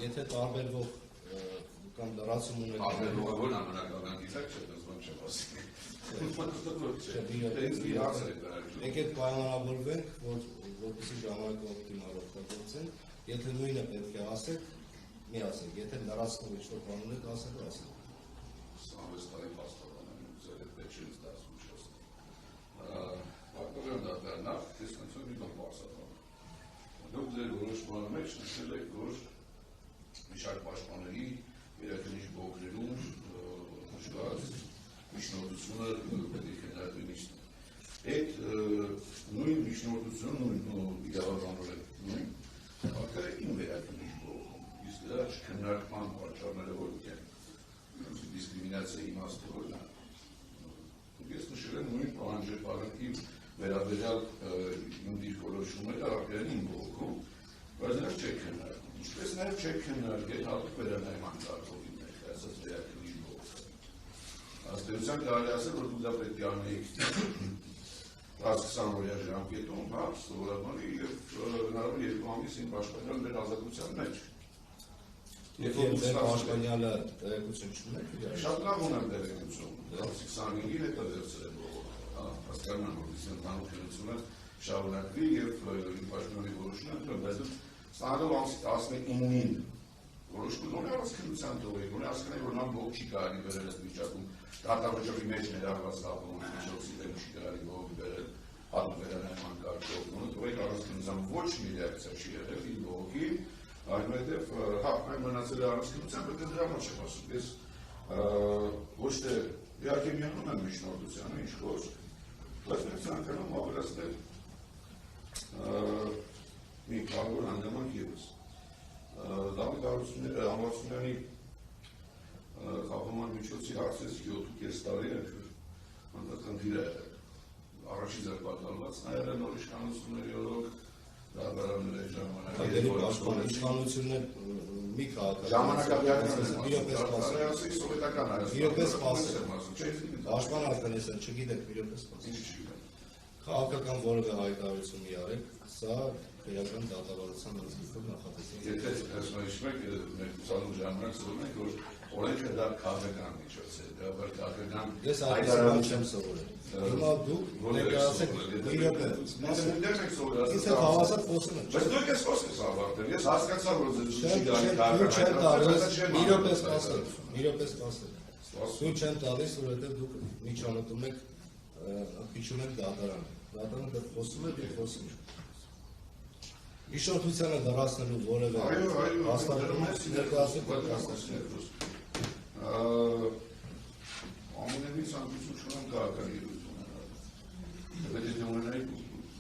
եթե տարբերվող կամ լրացում ունեք տարբերվողը որ ամենակարան գիտակ չէ, դες ոնց չեմ ասի։ Եկեք պայմանավորվենք, որպեսզի ժամանակը օպտիմալ օգտագործենք, եթե նույնը պետք է ասեք, մի ասեք, եթե լրացնող ինչ-որ բան ունեք, ասեք, ասեք։ Սամվես տարի պաստորան եմ ուզել է պետք չինս դասում չաստ։ Պարտորան դատարնավ, տեսնացում մի տոն պարսատան։ Դուք ձեր որոշ բանը մեջ նշել եք, որ միշակ պաշտպաների վերակնիչ բողոքներում նշված միջնորդությունը պետք է քննարկվի միշտ։ Այդ նույն միջնորդությունը, նույն իրավաբանորեն նույն, հակառ իմ վերակնիչ բողոքում, իսկ դրա չքննարկման պատճառները որոնք են դիսկրիմինացիայի իմաստը որն է։ Ես նշել եմ նույն պահանջարկի վերաբերյալ իմ դիրքորոշումները արգելեն իմ բողոքում, բայց նրանք չեք քննարկում։ Ինչպես նաև չեք քննարկել հատուկ վերանայման կարգովի ներկայացած վերակնիչ բողոքը։ Ըստ կարելի ասել, որ դուք դա պետք է անեիք 10-20 օրյա ժամկետում, սովորաբար եւ հնարավոր 2 ամիսին պաշտպանել մեր ազատության մեջ։ Եթե ձեր պաշտպանյալը տեղեկություն չունեք, շատ լավ ունեմ տեղեկություն, 25-ին հետո վերցրել բողոքը, հասկանում եմ, որպեսզի ընդհանուր քննությունը շարունակվի եւ պաշտպանյալի որոշումը ընտրել, բայց ստանալով ամսի 19-ին որոշում ունի առանցքնության թողեք, ունի հասկանալ, որ նա բողոք չի կարելի բերել ըստ վիճակում, դատավճռի մեջ ներառված կապում միջոցի դեմ չի կարելի բողոք բերել, հատուկ վերանայման կարգով, ունի թողեք առանցքնության ոչ մի ռեակցիա չի եղել իր բողոքին, այնուհետև այն մնացել է առանցքնության, բայց դրա համար չեմ ասում, ես ոչ թե իհարկե միանում եմ միջնորդությանը, ինչ խոսք, բայց մենք ցանկանում ավելացնել մի կարևոր հանգամանք ևս։ Դավիթ Ամրոսյանի խաղաղման միջոցի հարցից 7.5 տարի է խնդիր է եղել։ Առաջի ձեռնարկված նաև նոր իշխանությունների օրոք դատարանների ժամանակ։ Իշխանություններ մի Պաշտպան Արտանեսյան, չգիտեք, իրապես սպասել։ Քաղաքական որևէ հայտարարություն մի արեք, սա քրեական դատավարության անձնիկով նախատեսված։ Եթե հիշում եք, մեր ուսանող ժամանակ սովորում ենք, որ օրենքը դա քաղաքական միջոց է, դա քաղաքական հայտարարություն չեմ սովորել։ Հիմա դուք ներկայացեք իրապես։ Իսկ հավասար խոսում եք։ Բայց դուք ես խոսքս ավարտել, ես հասկացա, որ ձեզ չի գալի իրապես սպասել։ Դուք չեմ տալիս, որովհետև դուք միջամտում եք քիչում եք դատարանը։ Դատարանը դեռ խոսում եք եւ խոսում եք։ Իշորտությանը դրացնելու որևէ հաստատում ներկայացեք պատրաստներ։ Ամենևին ցանկություն չունեմ քաղաքական երևույթ ունենալ։ Բայց եթե ունենայի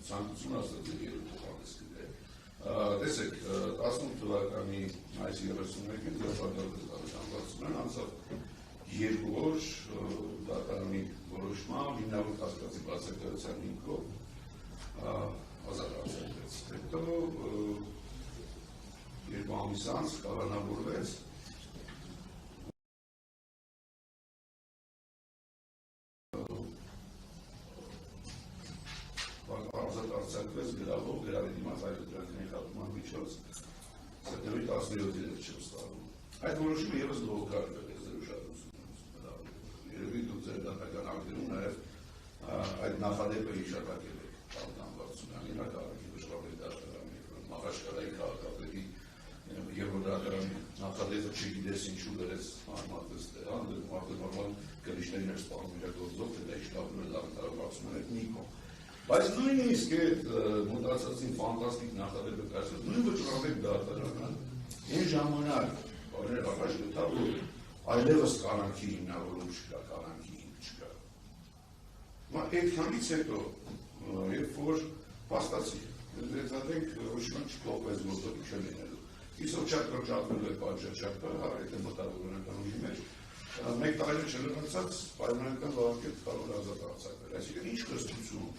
ցանկություն աստված երևույթ հավես կդե։ Տեսեք, 18 թվականի մայիսի 31-ին դեպատալության անցավ 2 օր դատարանի որոշմամբ հիմնավոր կասկածի բացակայության հիմքով ազատ արձակվեց։ Հետո 2 ամիս անց կալանավորվեց ազատ արձակվեց գրավող գրավի դիմաց այլընտրանքների խախտման միջոց սեպտեմբերի 17-ին չեմ ստանում։ Այդ որոշումը ևս լողոքարկվել է ձեր ուշադրությունը։ Երևի դուք ձեր դատական ակտերում նաև այդ նախադեպը հիշատակել եք Արտանվարձունյանի հակառակի վճռաբեր դատարանի Մաղաշկարայի քաղաքապետի եւ որ դատարանի նախադեպը չգիտես ինչու դերես արմատվեց դրան, նորմալ կրիչներին էր սպանում իրագործող, թե դա իշտավորել է Արտանվարձունյանը Նիկո։ Բայց նույնիսկ այդ մտածածին ֆանտաստիկ նախադեպը կայացած, նույն վճռաբեր դատարանը այն ժամանակ բարեր առաջ գտավ, որ այլևս կանանքի հիմնավորում չկա, կանանքի հիմք չկա։ Այդքանից հետո, երբ որ փաստացի, դեպի ոչինչ չփոխվեց ոլորտի չեն լինելու։ Իսկ շատ կրճատվել է պատժաճակը, եթե մտավորական ուժի մեջ, մեկ տարի չլրացած պայմանական լավակետ կարող ազատ արձակվել։ Այսինքն ինչ կրթություն,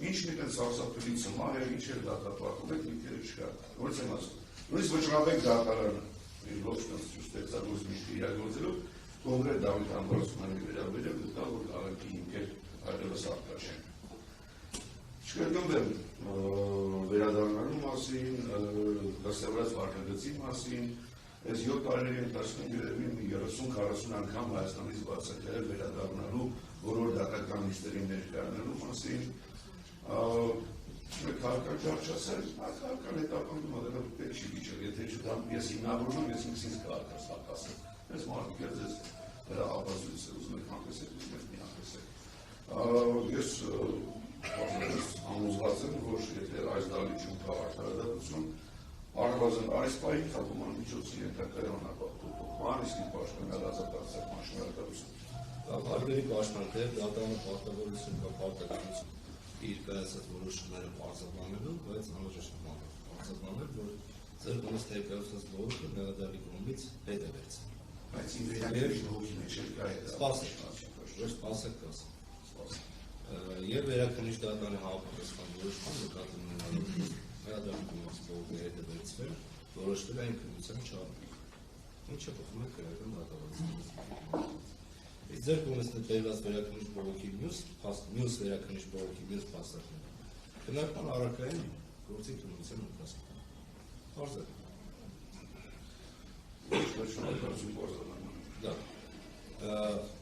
ինչ մի տենց սարսափելի ծմահ է, ինչ էր դատապարտում եք, ինքերը չկա։ Ոնց եմ ասում։ Նույնիսկ վճռաբեկ դատարանը իր ողջ ստեղծագործ միշտ իրագործելով կոնկրետ Դավիթ Ամրոսյանի վերաբերյալ գտավ, որ քաղաքի հիմքեր այլևս առկա չեն։ Չկրկնվեմ վերադառնալու մասին, դասավորած վարկագծի մասին, այս 7 տարիների ընթացքում երևի 30-40 անգամ Հայաստանից բացակայել վերադառնալու բոլոր դատական նիստերի ներկայանալու մասին, քաղաքական ճարչասեր, քաղաքական հետապնդում ադելով պետք չի վիճել, եթե չդամ ես հիմնավորում, ես ինքսինց քաղաքած հակասել, ես մարդիկ էլ ձեզ դրա ապազույց է, ուզում եք համպեսեք, ուզում եք մի համպեսեք, ես ամուսված եմ, որ եթե այս դալիճում քաղաքարադատություն, առնվազն այս պահին խապման միջոցի ենթակայոն ապահովման, իսկ իմ պաշտպանել ազատացած մասնարարություն։ Հարկերի պաշտպանքը դատարանը պարտավորություն կա պարտականություն իր կայացած որոշումները պարզաբանելու, բայց անհրաժեշտ պարզաբանել, որ ձեր կողմից ներկայացված բողոքը նեղադարի կողմից հետ է վերցել։ Բայց իմ վերակենդի բողոքի մեջ էլ կա հետ։ Սպասեք ասեմ։ Եվ վերակնիչ դատարանի հավաքական որոշման նկատի ունենալով նեղադարի կողմից բողոքի հետ է վերցվել, որոշվել այն քննության չափը, ինչը փոխում է քրեական դատավարությունը։ Ձեր կողմից տեղված վերակնիչ բողոքի մյուս վերակնիչ բողոքի մյուս փաստարկները քննարկման առարկային գործի քննության ընթացքում։ Պարզ է։ Ոչ, ոչ, ոչ, ոչ, ոչ, ոչ, ոչ, ոչ, ոչ,